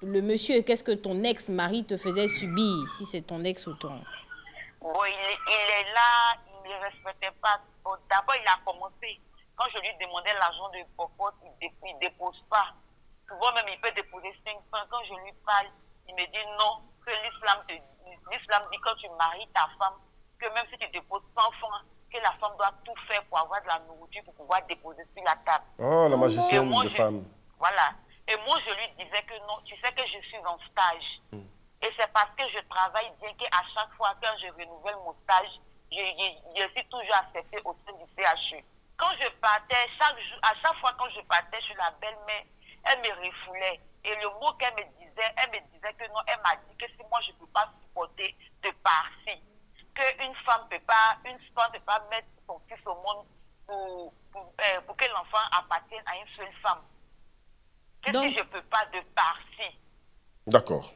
le monsieur, qu'est-ce que ton ex-mari te faisait subir, si c'est ton ex ou ton... Bon, il est là, il ne me respectait pas. Bon, d'abord, il a commencé. Quand je lui demandais l'argent de popote, il ne dépose pas. Souvent même, il peut déposer 500. Quand je lui parle, il me dit non, que l'islam dit quand tu maries ta femme, que même si tu déposes 100 francs, que la femme doit tout faire pour avoir de la nourriture, pour pouvoir déposer sur la table. Oh, la magicienne de femme. Voilà. Et moi, je lui disais que non, tu sais que je suis en stage. Et c'est parce que je travaille bien qu'à chaque fois, quand je renouvelle mon stage, je suis toujours acceptée au sein du CHU. quand je partais, à chaque fois quand je partais chez la belle-mère, elle me refoulait. Et le mot qu'elle me disait que non, elle m'a dit que si moi je ne peux pas supporter de par-ci, qu'une femme ne peut pas mettre son fils au monde pour que l'enfant appartienne à une seule femme. Que Donc, si je ne peux pas de par-ci. D'accord.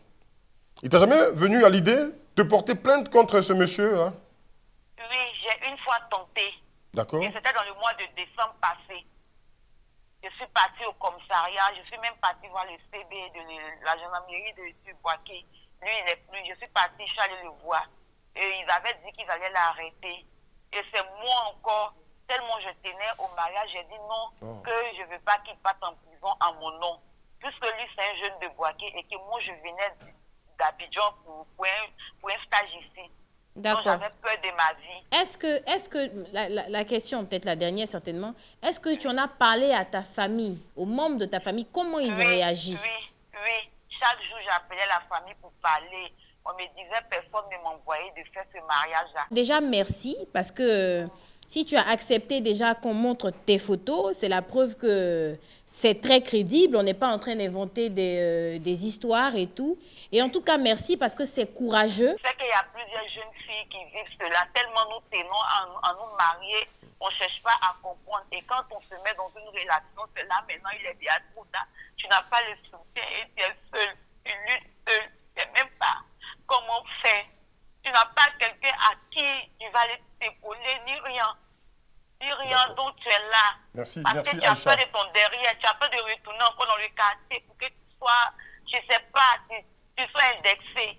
Il t'a jamais venu à l'idée de porter plainte contre ce monsieur là? Oui, j'ai une fois tenté. D'accord. Et c'était dans le mois de décembre passé. Je suis partie au commissariat, je suis même partie voir le CB de la gendarmerie de Boaké. Lui, il n'est plus. Je suis partie, je suis allée le voir. Et ils avaient dit qu'ils allaient l'arrêter. Et c'est moi encore, tellement je tenais au mariage, j'ai dit non, que je ne veux pas qu'il parte en prison en mon nom. Puisque lui, c'est un jeune de Boaké et que moi, je venais d'Abidjan pour un stage ici. Donc, j'avais peur de ma vie. Est-ce que la question, peut-être la dernière certainement, est-ce que tu en as parlé à ta famille, aux membres de ta famille, comment ils ont réagi? Oui. Chaque jour, j'appelais la famille pour parler. On me disait, personne ne m'envoyait de faire ce mariage-là. Déjà, merci, parce que si tu as accepté déjà qu'on montre tes photos, c'est la preuve que c'est très crédible. On n'est pas en train d'inventer des histoires et tout. Et en tout cas, merci parce que c'est courageux. Je sais qu'il y a plusieurs jeunes filles qui vivent cela. Tellement nous tenons à nous marier, on ne cherche pas à comprendre. Et quand on se met dans une relation, c'est là maintenant, il est bien trop tard. Tu n'as pas le soutien et tu es seul. Tu luttes seul. Tu ne sais même pas comment faire. Tu n'as pas quelqu'un à qui tu vas aller t'épauler, ni rien. Ni rien, donc tu es là. Merci, parce merci, que tu as Aïcha. peur de ton derrière, tu as peur de retourner encore dans le quartier pour que tu sois, je ne sais pas, tu sois indexé.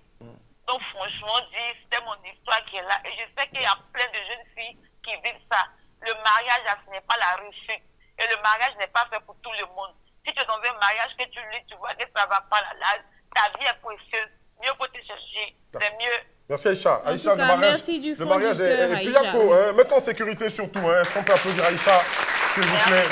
Donc franchement, c'était mon histoire qui est là. Et je sais qu'il y a plein de jeunes filles qui vivent ça. Le mariage, ce n'est pas la réussite. Et le mariage n'est pas fait pour tout le monde. Si tu es dans un mariage que tu lis, tu vois que ça ne va pas là, ta vie est précieuse. Mieux pour te chercher, c'est mieux. Merci Aïcha. Aïcha, tout cas, merci du fond le mariage du cœur, est... Et puis Aïcha. Yako, mettons en sécurité surtout. Est-ce qu'on peut applaudir Aïcha, s'il vous plaît?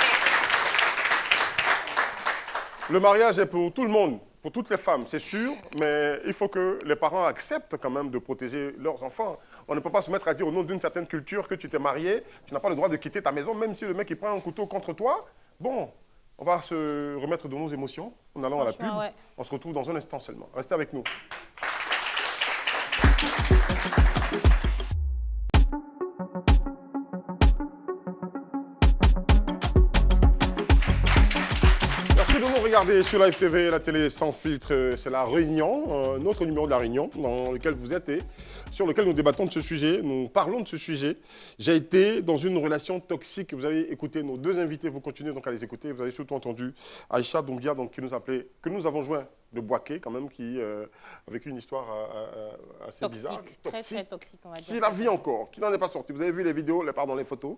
Le mariage est pour tout le monde, pour toutes les femmes, c'est sûr, mais il faut que les parents acceptent quand même de protéger leurs enfants. On ne peut pas se mettre à dire au nom d'une certaine culture que tu t'es marié, tu n'as pas le droit de quitter ta maison, même si le mec il prend un couteau contre toi. Bon, on va se remettre de nos émotions en allant à la pub. Ouais. On se retrouve dans un instant seulement. Restez avec nous. Merci de nous regarder sur Live TV, la télé sans filtre. C'est la Réunion, notre numéro de la Réunion dans lequel vous êtes et sur lequel nous débattons de ce sujet, nous parlons de ce sujet. J'ai été dans une relation toxique. Vous avez écouté nos deux invités, vous continuez donc à les écouter. Vous avez surtout entendu Aïcha Doumbia, donc, qui nous appelait, que nous avons joint de Boaké quand même, qui avec une histoire assez Toxique, bizarre. très toxique, on va dire. Qui la vit encore, qui n'en est pas sorti. Vous avez vu les vidéos, les photos.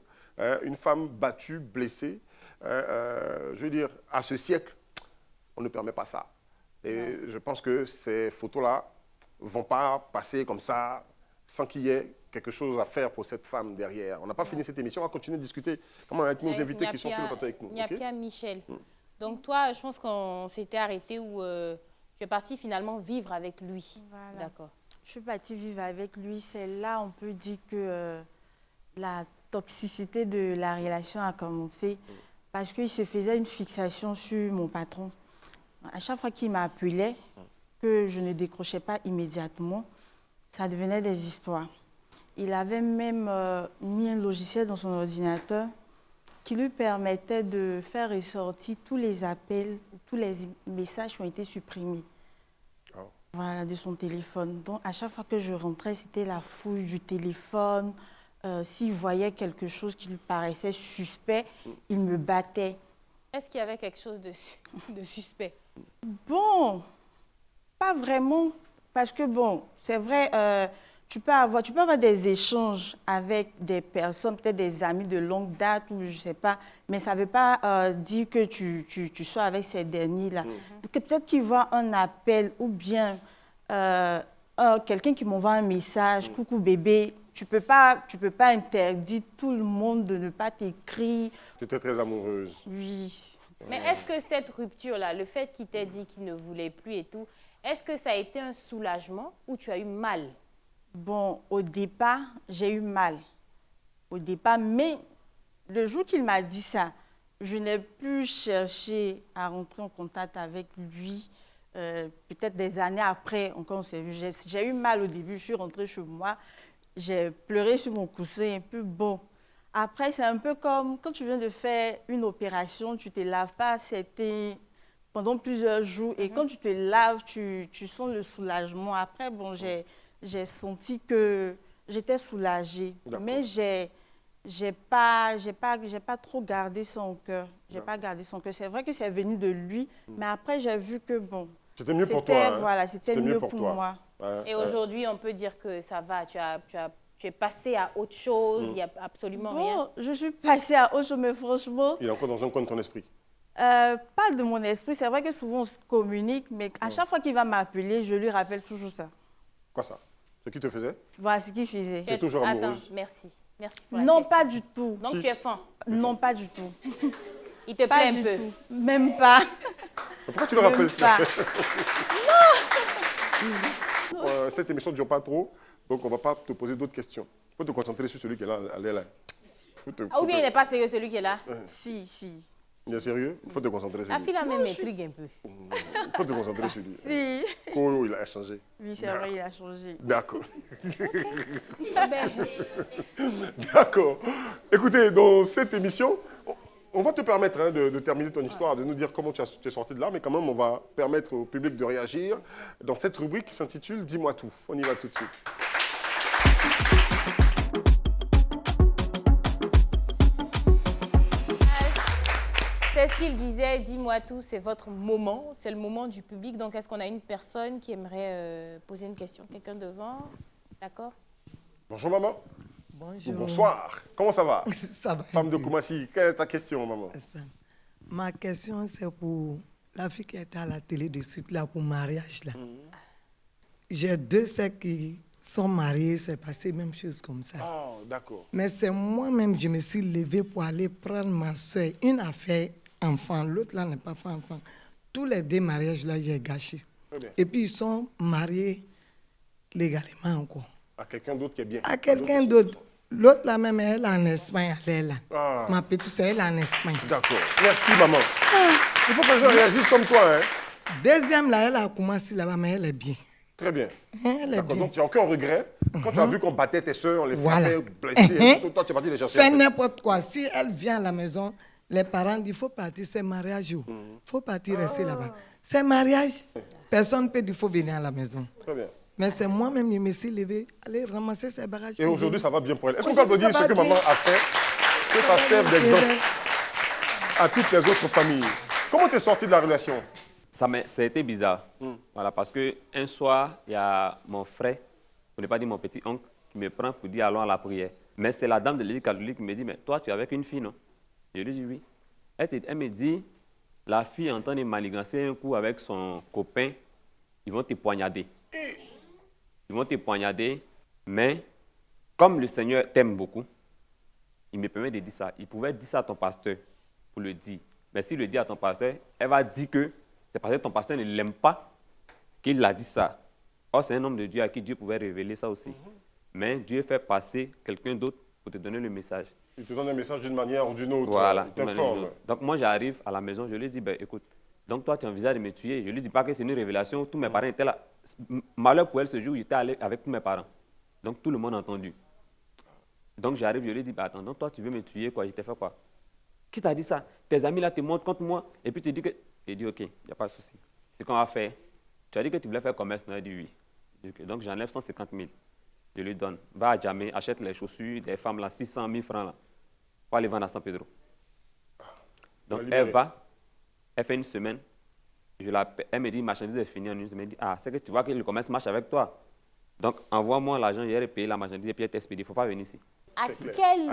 Une femme battue, blessée. Je veux dire, à ce siècle, on ne permet pas ça. Et je pense que ces photos-là ne vont pas passer comme ça sans qu'il y ait quelque chose à faire pour cette femme derrière. On n'a pas fini cette émission, on va continuer de discuter comment avec nos invités qui sont sur le plateau avec nous. Il y a Pierre Michel. Donc toi, je pense qu'on s'était arrêté où tu es parti finalement vivre avec lui. Voilà. D'accord. Je suis partie vivre avec lui. C'est là, on peut dire que la toxicité de la relation a commencé parce qu'il se faisait une fixation sur mon patron. À chaque fois qu'il m'appelait, que je ne décrochais pas immédiatement, ça devenait des histoires. Il avait même mis un logiciel dans son ordinateur qui lui permettait de faire ressortir tous les appels, tous les messages qui ont été supprimés. Voilà, de son téléphone. Donc, à chaque fois que je rentrais, c'était la fouille du téléphone. S'il voyait quelque chose qui lui paraissait suspect, il me battait. Est-ce qu'il y avait quelque chose de suspect? Bon, pas vraiment. Parce que, bon, c'est vrai, tu peux avoir des échanges avec des personnes, peut-être des amis de longue date ou je ne sais pas, mais ça ne veut pas dire que tu sois avec ces derniers-là. Peut-être qu'ils voient un appel ou bien quelqu'un qui m'envoie un message, coucou bébé, tu peux pas interdire tout le monde de ne pas t'écrire. Tu étais très amoureuse. Oui. Mais est-ce que cette rupture-là, le fait qu'il t'ait dit qu'il ne voulait plus et tout, est-ce que ça a été un soulagement ou tu as eu mal? Bon, au départ, j'ai eu mal. Au départ, mais le jour qu'il m'a dit ça, je n'ai plus cherché à rentrer en contact avec lui. Peut-être des années après, encore on s'est vu. J'ai eu mal au début, je suis rentrée chez moi, j'ai pleuré sur mon coussin un peu bon. Après, c'est un peu comme quand tu viens de faire une opération, tu ne te laves pas, c'était pendant plusieurs jours. Et quand tu te laves, tu sens le soulagement. Après, bon, j'ai senti que j'étais soulagée. Mais j'ai pas trop gardé son cœur. J'ai pas gardé son cœur. C'est vrai que c'est venu de lui, mais après, j'ai vu que bon... C'était mieux pour toi. Hein? Voilà, c'était mieux pour moi. Et aujourd'hui, on peut dire que ça va. Tu es passé à autre chose. Il n'y a absolument rien. Je suis passée à autre chose, mais franchement... Il est encore dans un coin de ton esprit. Pas de mon esprit. C'est vrai que souvent, on se communique, mais à chaque fois qu'il va m'appeler, je lui rappelle toujours ça. Quoi ça? Ce qu'il te faisait? Voilà ce qu'il faisait. Tu es toujours amoureuse? Attends, merci. Merci pour la Non, question. pas du tout. Donc, tu es fan? Non, pas du tout. Il te plaît un peu? Même pas. Pourquoi tu le rappelles? Pas. Cette émission ne dure pas trop, donc on ne va pas te poser d'autres questions. Il faut te concentrer sur celui qui est là. Ou bien il n'est pas sérieux, celui qui est là? Si. Il est sérieux? Il faut te concentrer sur lui. La fille, là, même m'intrigue un peu. Il faut te concentrer sur lui. Si. Oh, il a changé. Oui, c'est vrai, il a changé. D'accord. D'accord. Écoutez, dans cette émission, on va te permettre de terminer ton histoire, de nous dire comment tu es sorti de là, mais quand même, on va permettre au public de réagir dans cette rubrique qui s'intitule « Dis-moi tout ». On y va tout de suite. C'est ce qu'il disait, dis-moi tout, c'est votre moment, c'est le moment du public. Donc, est-ce qu'on a une personne qui aimerait poser une question? Quelqu'un devant? D'accord? Bonjour, maman. Bonjour. Bonsoir. Comment ça va? Ça va. Femme de Koumassi, quelle est ta question, maman? Ma question, c'est pour la fille qui était à la télé de suite, là, pour mariage. Là. J'ai 2 sœurs qui sont mariées, c'est passé même chose comme ça. Oh, d'accord. Mais c'est moi-même, je me suis levée pour aller prendre ma soeur. Une a fait enfant, l'autre là n'est pas fait enfant. Tous les 2 mariages là, j'ai gâché. Et puis ils sont mariés légalement encore. À quelqu'un d'autre qui est bien. À quelqu'un d'autre. L'autre là même, elle est en Espagne, elle est là. Ah. Ma petite soeur, elle est en Espagne. D'accord. Merci, maman. Il faut que les gens réagissent comme toi, hein. Deuxième là, elle a commencé là-bas, mais elle est bien. Très bien. Elle est D'accord. bien. Donc, tu n'as aucun regret. Quand tu as vu qu'on battait tes soeurs, on les Voilà. frappait, blessés, toi, tu es parti les chercher. Fais n'importe quoi. Si elle vient à la maison, les parents disent, il faut partir, c'est mariage. Il faut partir, rester là-bas. C'est mariage. Personne ne peut dire, il faut venir à la maison. Très bien. Mais c'est moi-même, je me suis levé, aller ramasser ses bagages. Et aujourd'hui, ça va bien pour elle. Est-ce qu'on Aujourd'hui, peut applaudir ça ce va que maman bien. a fait, que ça serve d'exemple à toutes les autres familles? Comment tu es sorti de la relation? Ça a été bizarre. Voilà, parce qu'un soir, il y a mon frère, pour ne pas dire mon petit oncle, qui me prend pour dire allons à la prière. Mais c'est la dame de l'église catholique qui me dit, mais toi, tu es avec une fille, non? Je lui dis oui. Elle me dit, la fille est en train de manigancer un coup avec son copain, ils vont te poignarder. Ils vont te poignarder, mais comme le Seigneur t'aime beaucoup, il me permet de dire ça. Il pouvait dire ça à ton pasteur pour le dire. Mais s'il le dit à ton pasteur, elle va dire que c'est parce que ton pasteur ne l'aime pas qu'il a dit ça. Or, c'est un homme de Dieu à qui Dieu pouvait révéler ça aussi. Mais Dieu fait passer quelqu'un d'autre pour te donner le message. Il te donne un message d'une manière ou d'une autre. Voilà. Il t'informe. Donc moi, j'arrive à la maison, je lui dis, ben, écoute, donc toi, tu envisages de me tuer. Je lui dis pas que c'est une révélation, tous mes parents étaient là. Malheur pour elle, ce jour, j'étais allé avec tous mes parents. Donc tout le monde a entendu. Donc j'arrive, je lui dis, bah, attends, donc toi, tu veux me tuer, quoi? Je t'ai fait quoi? Qui t'a dit ça? Tes amis là te montrent contre moi, et puis tu dis que... Il dit, ok, il n'y a pas de souci. C'est qu'on va faire. Tu as dit que tu voulais faire commerce, non? Il dit oui. Je dis, okay. Donc j'enlève 150 000. Je lui donne. Va à Djamé, achète les chaussures des femmes là, 600 000 francs là. Pour aller vendre à San Pedro. Donc elle va, elle fait une semaine. Elle me dit, marchandise est finie en une semaine. Elle me dit, ah, c'est que tu vois que le commerce marche avec toi. Donc envoie-moi l'argent, j'ai payé la marchandise et puis elle t'expédie. Il ne faut pas venir ici. À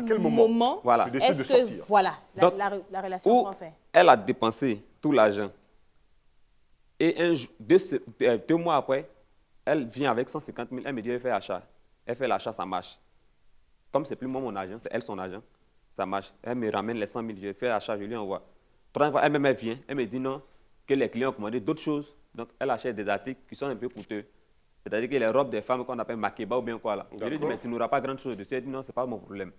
quel moment voilà. tu décides de est-ce que sortir? voilà, Donc, la relation prend fin? Elle a dépensé tout l'argent. Et 2 mois après, elle vient avec 150 000. Elle me dit, elle fait achat. Elle fait l'achat, ça marche. Comme c'est plus moi mon argent, c'est elle son argent, ça marche. Elle me ramène les 100 000, je fais l'achat, je lui envoie. 3 fois, elle-même elle vient, elle me dit non, que les clients ont commandé d'autres choses. Donc elle achète des articles qui sont un peu coûteux. C'est-à-dire que les robes des femmes qu'on appelle makeba ou bien quoi là. Je lui dis, mais tu n'auras pas grand chose dessus. Elle dit non, ce n'est pas mon problème.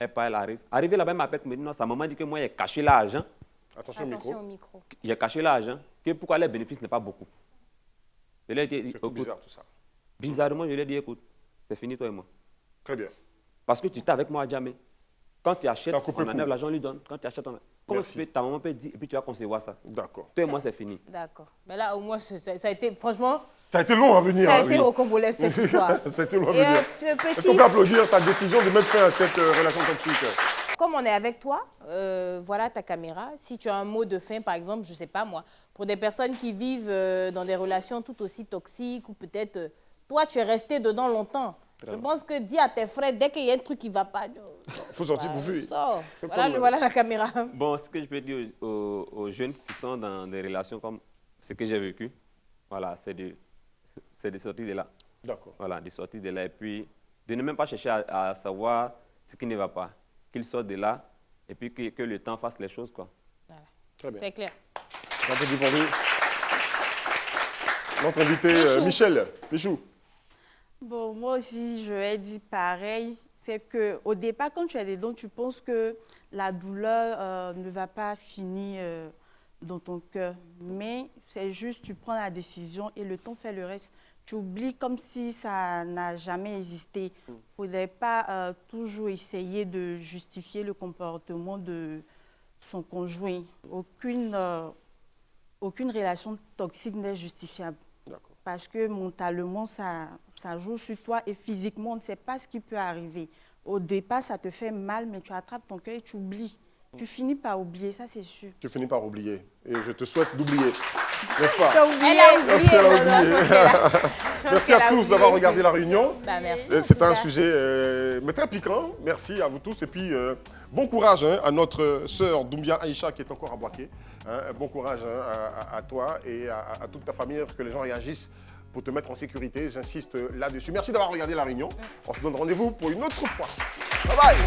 Elle part, elle arrive. Arrivée là-bas, elle m'appelle pour me dire non, sa maman dit que moi, j'ai caché l'argent. Attention au micro. J'ai caché l'argent. Pourquoi les bénéfices n'est pas beaucoup. Je lui ai dit, c'est bizarre tout ça. Bizarrement, je lui ai dit, écoute, c'est fini toi et moi. Très bien. Parce que tu étais avec moi à jamais. Quand tu achètes, on enlève l'argent, on lui donne. Quand tu achètes, on... Comment tu peux, ta maman peut dire, et puis tu vas concevoir ça. D'accord. Toi et moi, c'est fini. D'accord. Mais là, au moins, ça a été, franchement... Ça a été long à venir. Ça a été rocambolesque, cette histoire. Ça a été long à venir. Est-ce qu'on peut applaudir sa décision de mettre fin à cette relation toxique? Comme on est avec toi, voilà ta caméra. Si tu as un mot de fin, par exemple, je ne sais pas moi, pour des personnes qui vivent dans des relations tout aussi toxiques ou peut-être, toi, tu es resté dedans longtemps. Je pense que dis à tes frères, dès qu'il y a un truc qui ne va pas... Il faut sortir pour fuir. Voilà la caméra. Bon, ce que je peux dire aux jeunes qui sont dans des relations comme ce que j'ai vécu, voilà, c'est de sortir de là. D'accord. Voilà, de sortir de là et puis de ne même pas chercher à savoir ce qui ne va pas. Qu'ils sortent de là et puis que le temps fasse les choses, quoi. Voilà. Très bien. C'est clair. Notre invité, Michel, Michou. Bon, moi aussi, je vais dire pareil. C'est qu'au départ, quand tu as des dons, tu penses que la douleur ne va pas finir dans ton cœur. Mais c'est juste, tu prends la décision et le temps fait le reste. Tu oublies comme si ça n'a jamais existé. Il ne faudrait pas toujours essayer de justifier le comportement de son conjoint. Aucune relation toxique n'est justifiable. Parce que mentalement, ça joue sur toi et physiquement, on ne sait pas ce qui peut arriver. Au départ, ça te fait mal, mais tu attrapes ton cœur et tu oublies. Tu finis par oublier, ça c'est sûr. Tu finis par oublier. Et je te souhaite d'oublier. N'est-ce pas? Elle a oublié. Merci à tous d'avoir regardé la réunion. Bah, merci. C'était un sujet mais très piquant. Merci à vous tous. Et puis, bon courage à notre sœur Doumbia Aïcha qui est encore à Boaké. Bon courage à toi et à toute ta famille, que les gens réagissent pour te mettre en sécurité. J'insiste là-dessus. Merci d'avoir regardé la réunion. On se donne rendez-vous pour une autre fois. Bye bye.